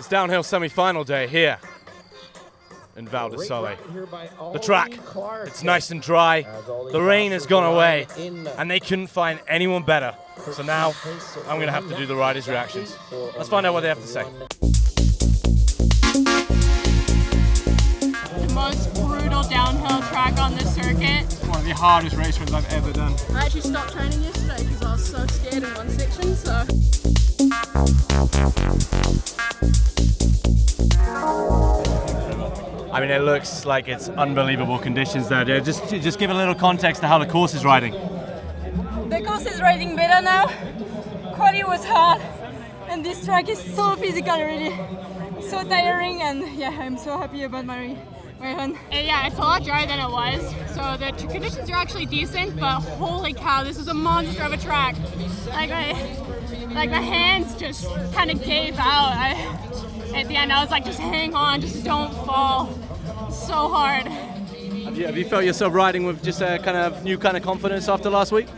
It's downhill semi-final day here in Val di Sole. The track, it's nice and dry, the rain has gone away, and they couldn't find anyone better. So now, I'm going to have to do the riders' reactions. Let's find out what they have to say. The most brutal downhill track on this circuit. One of the hardest race runs I've ever done. I actually stopped training yesterday because I was so scared in one section, so. I mean, it looks like it's unbelievable conditions there. Just give a little context to how the course is riding. The course is riding better now. Quali was hard, and this track is so physical already. So tiring, and yeah, I'm so happy about my run. Yeah, it's a lot drier than it was, so the conditions are actually decent, but holy cow, this is a monster of a track. Like my hands just kind of gave out. At the end, I was like, just hang on, just don't fall. So hard. Have you felt yourself riding with just a kind of new kind of confidence after last week?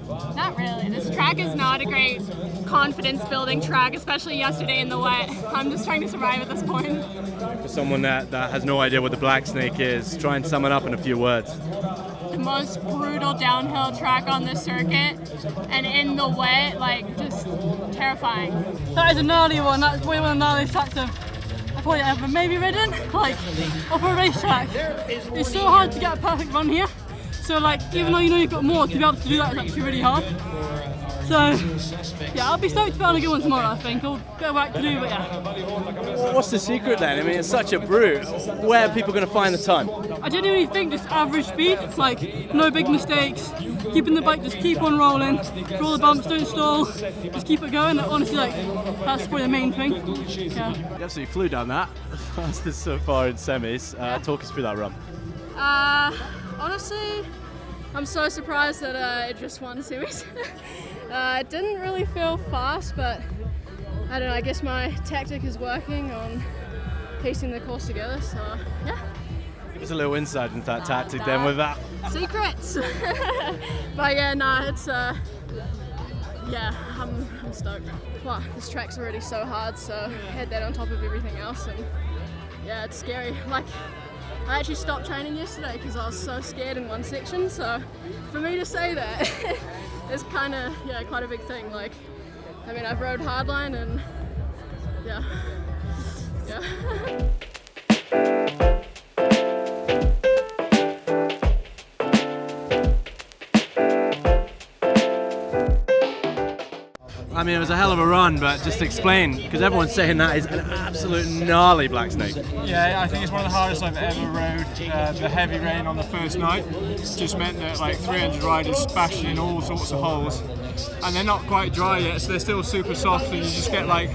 Not really. This track is not a great confidence building track, especially yesterday in the wet. I'm just trying to survive at this point. For someone that has no idea what the Black Snake is, try and sum it up in a few words. The most brutal downhill track on this circuit, and in the wet, like, just terrifying. That is a gnarly one. That's probably one of the gnarliest tracks I've probably ever maybe ridden, like, off a racetrack. It's so hard to get a perfect run here. So, like, even though you know you've got more, to be able to do that is actually really hard. So, yeah, I'll be stoked to be able to get one tomorrow, I think. I'll get work to do, but yeah. What's the secret then? I mean, it's such a brute. Where are people going to find the time? I genuinely think just average speed, like no big mistakes, keeping the bike, just keep on rolling, through all the bumps, don't stall, just keep it going. Honestly, like, that's probably the main thing. Yeah. You absolutely flew down that, fastest so far in semis. Talk us through that run. Honestly, I'm so surprised that it just won semis. It didn't really feel fast, but I don't know, I guess my tactic is working on piecing the course together, so yeah. Give us a little insight into that tactic then with that. Secrets! But yeah, no, it's, yeah, I'm stoked. Wow, this track's already so hard, so add that on top of everything else, and yeah, it's scary. Like, I actually stopped training yesterday because I was so scared in one section, so for me to say that is kind of, yeah, quite a big thing. Like, I mean, I've rode hardline and yeah. I mean, it was a hell of a run, but just explain, because everyone's saying that is an absolute gnarly Black Snake. Yeah, I think it's one of the hardest I've ever rode. The heavy rain on the first night just meant that like 300 riders splashed in all sorts of holes, and they're not quite dry yet, so they're still super soft, and you just get like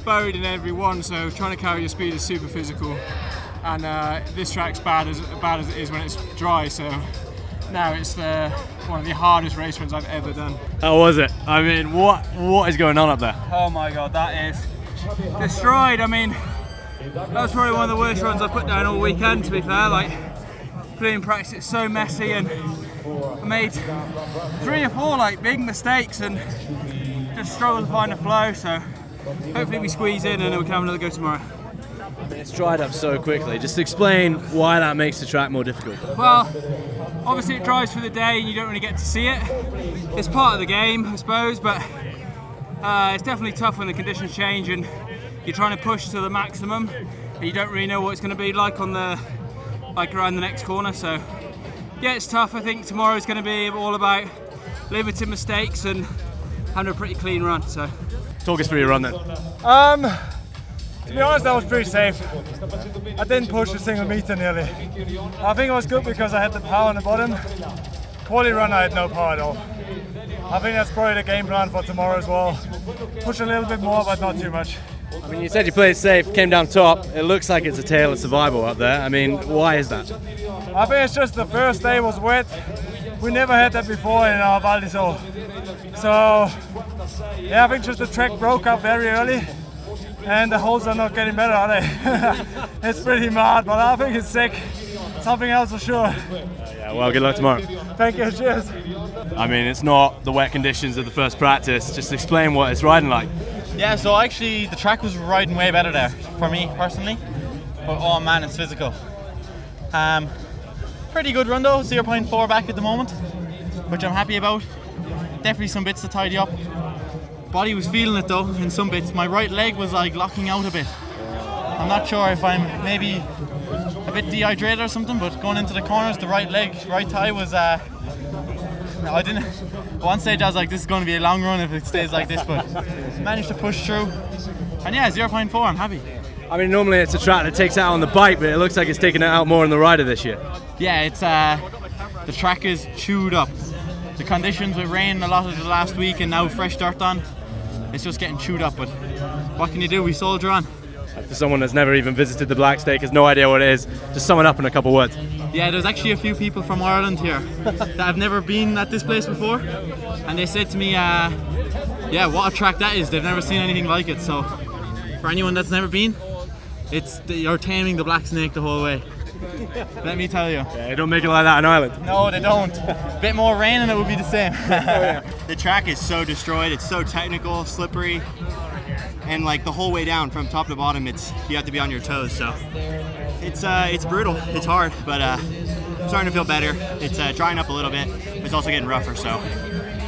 buried in every one. So trying to carry your speed is super physical, and this track's bad as it is when it's dry. So now it's one of the hardest race runs I've ever done. How was it? I mean, what is going on up there? Oh my god, that is destroyed. I mean, that was probably one of the worst runs I've put down all weekend, to be fair. Like, putting in practice, it's so messy, and I made 3 or 4 like big mistakes and just struggled to find a flow. So hopefully we squeeze in and then we can have another go tomorrow. It's dried up so quickly. Just explain why that makes the track more difficult. Well, obviously it dries for the day and you don't really get to see it. It's part of the game, I suppose, but it's definitely tough when the conditions change and you're trying to push to the maximum and you don't really know what it's going to be like on around the next corner. So yeah, it's tough. I think tomorrow's going to be all about limiting mistakes and having a pretty clean run. So talk us through your run then. To be honest, I was pretty safe. I didn't push a single meter nearly. I think it was good because I had the power on the bottom. Quali run, I had no power at all. I think that's probably the game plan for tomorrow as well. Push a little bit more, but not too much. I mean, you said you played safe, came down top. It looks like it's a tale of survival up there. I mean, why is that? I think it's just the first day was wet. We never had that before in our Val di Sole. So, yeah, I think just the track broke up very early. And the holes are not getting better, are they? It's pretty mad, but I think it's sick. Something else for sure. Yeah, well, good luck tomorrow. Thank you, cheers. I mean, it's not the wet conditions of the first practice. Just explain what it's riding like. Yeah, so actually the track was riding way better there for me personally. But oh man, it's physical. Pretty good run though, 0.4 back at the moment, which I'm happy about. Definitely some bits to tidy up. Body was feeling it though in some bits. My right leg was like locking out a bit. I'm not sure if I'm maybe a bit dehydrated or something, but going into the corners, the right thigh was I didn't. At one stage I was like, this is going to be a long run if it stays like this, but managed to push through. And yeah, 0.4, I'm happy. I mean, normally it's a track that takes it out on the bike, but it looks like it's taking it out more on the rider this year. Yeah, it's the track is chewed up. The conditions with rain a lot of the last week and now fresh dirt on, it's just getting chewed up, but what can you do? We soldier on. For someone that's never even visited the Black Snake, has no idea what it is, just sum it up in a couple words. Yeah, there's actually a few people from Ireland here that have never been at this place before, and they said to me, yeah, what a track that is. They've never seen anything like it. So for anyone that's never been, you're taming the Black Snake the whole way. Let me tell you. Yeah, they don't make it like that in Ireland. No, they don't. A bit more rain and it would be the same. The track is so destroyed. It's so technical, slippery, and like the whole way down from top to bottom, you have to be on your toes. So it's brutal. It's hard, but I'm starting to feel better. It's drying up a little bit. It's also getting rougher. So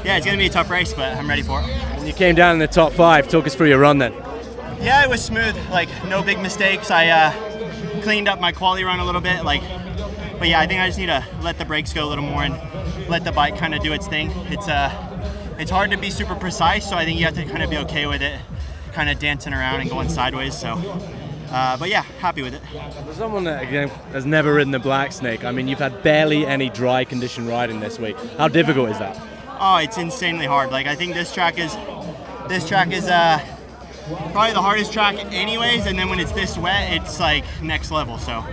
yeah, it's gonna be a tough race, but I'm ready for it. And you came down in the top 5. Talk us through your run then. Yeah, it was smooth. Like no big mistakes. I cleaned up my quali run a little bit. But yeah, I think I just need to let the brakes go a little more and let the bike kind of do its thing. It's hard to be super precise, so I think you have to kind of be okay with it, kind of dancing around and going sideways. So, but yeah, happy with it. For someone that again has never ridden the Black Snake, I mean, you've had barely any dry condition riding this week. How difficult is that? Oh, it's insanely hard. Like I think this track is probably the hardest track anyways, and then when it's this wet, it's like next level. So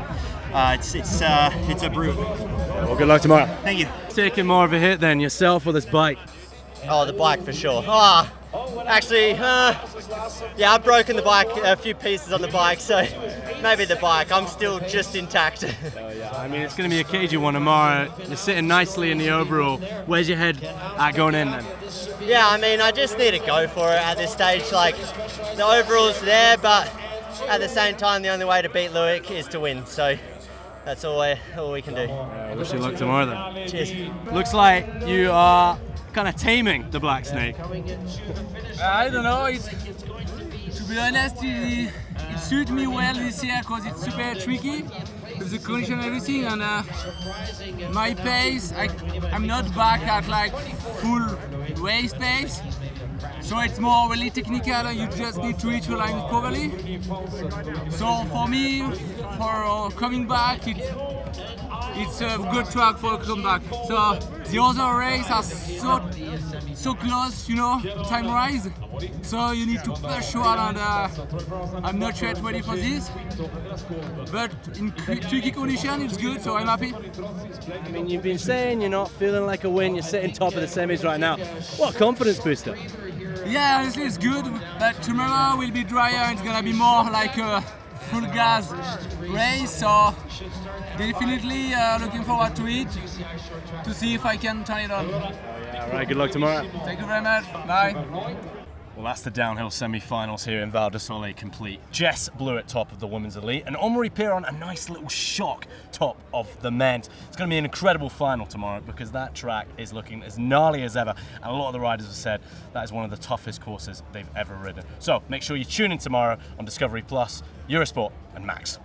it's a brute. Well, good luck tomorrow. Thank you. Taking more of a hit than yourself or this bike? Oh, the bike for sure. Actually, yeah, I've broken the bike, a few pieces on the bike, so maybe the bike. I'm still just intact. Oh, yeah. I mean, it's going to be a cagey one tomorrow. You're sitting nicely in the overall. Where's your head at going in then? Yeah, I mean, I just need to go for it at this stage. Like, the overall's there, but at the same time, the only way to beat Loic is to win. So that's all we can do. Yeah, wish you luck tomorrow then. Cheers. Looks like you are kind of taming the Black Snake. I don't know. To be honest, it suits me well this year because it's super tricky with the condition and everything, and my pace, I'm not back at like full race pace, so it's more really technical and you just need to reach your lines properly. So for me, for coming back, it's a good track for a comeback. So the other races are so close, you know, time-wise. So you need to push hard, and I'm not yet ready for this. But in tricky condition, it's good, so I'm happy. I mean, you've been saying you're not feeling like a win. You're sitting top of the semis right now. What a confidence booster! Yeah, honestly, it's good. But tomorrow will be drier, and it's gonna be more like a full gas race. So definitely looking forward to it, to see if I can turn it on. Yeah, all right, good luck tomorrow. Thank you very much. Bye. Well, that's the downhill semi-finals here in Val di Sole complete. Jess blew at top of the women's elite, and Omri Piron a nice little shock top of the men's. It's going to be an incredible final tomorrow because that track is looking as gnarly as ever, and a lot of the riders have said that is one of the toughest courses they've ever ridden. So make sure you tune in tomorrow on Discovery Plus, Eurosport, and Max.